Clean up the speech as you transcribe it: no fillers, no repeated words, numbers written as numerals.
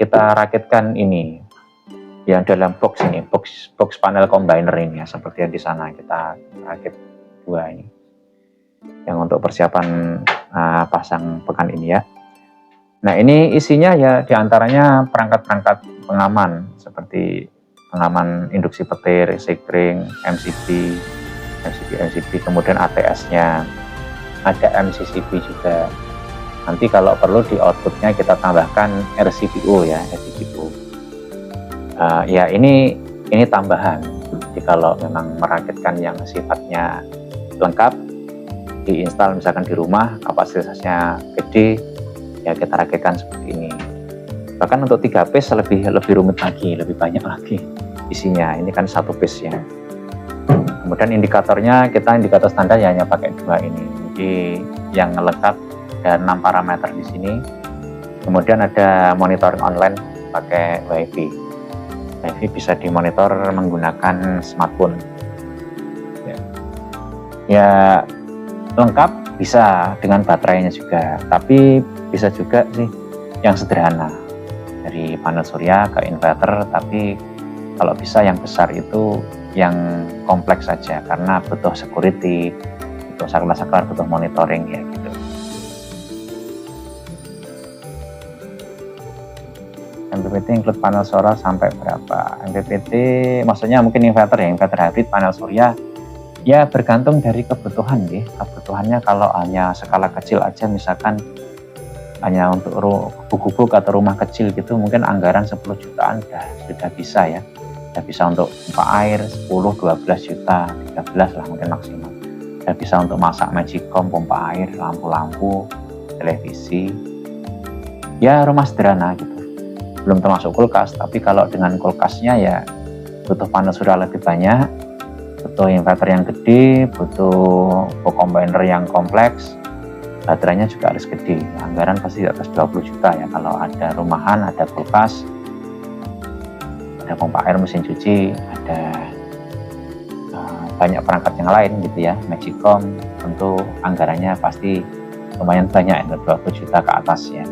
kita rakitkan ini yang dalam box ini, box panel combiner ini ya, seperti yang di sana kita rakit dua ini yang untuk persiapan pasang pekan ini ya. Nah, ini isinya ya diantaranya perangkat-perangkat pengaman seperti pengaman induksi petir, sekring, MCB, kemudian ATS-nya, ada MCCB juga. Nanti kalau perlu di outputnya kita tambahkan RCPO ya, RCPO. Ya ini tambahan. Jadi kalau memang merakitkan yang sifatnya lengkap, diinstal misalkan di rumah, kapasitasnya gede, ya kita rakitkan seperti ini. Bahkan untuk 3 piece lebih rumit lagi, lebih banyak lagi isinya. Ini kan 1 piece ya. Kemudian indikatornya kita indikator standar ya hanya pakai 2 ini. Jadi yang lengkap ada 6 parameter di sini. Kemudian ada monitoring online pakai WiFi. WiFi bisa dimonitor menggunakan smartphone. Ya lengkap bisa dengan baterainya juga, tapi bisa juga sih yang sederhana dari panel surya ke inverter, tapi kalau bisa yang besar itu yang kompleks saja karena butuh security, butuh saklar-saklar, butuh monitoring ya gitu. MPPT include panel surya sampai berapa? MPPT maksudnya mungkin inverter ya, inverter hybrid panel surya ya bergantung dari kebutuhan ya. Kebutuhannya kalau hanya skala kecil aja misalkan hanya untuk gubuk atau rumah kecil gitu mungkin anggaran 10 jutaan sudah bisa ya. Sudah bisa untuk pompa air 10-12 juta, 13 lah mungkin maksimal. Sudah bisa untuk masak magicom, pompa air, lampu-lampu, televisi. Ya rumah sederhana gitu. Belum termasuk kulkas, tapi kalau dengan kulkasnya ya butuh panel surya lebih banyak, butuh inverter yang gede, butuh combiner yang kompleks, baterainya juga harus gede. Anggaran pasti di atas 20 juta ya kalau ada rumahan, ada kulkas, ada pompa air, mesin cuci, ada banyak perangkat yang lain gitu ya, magicom, tentu anggarannya pasti lumayan banyak, 20 juta ke atas ya.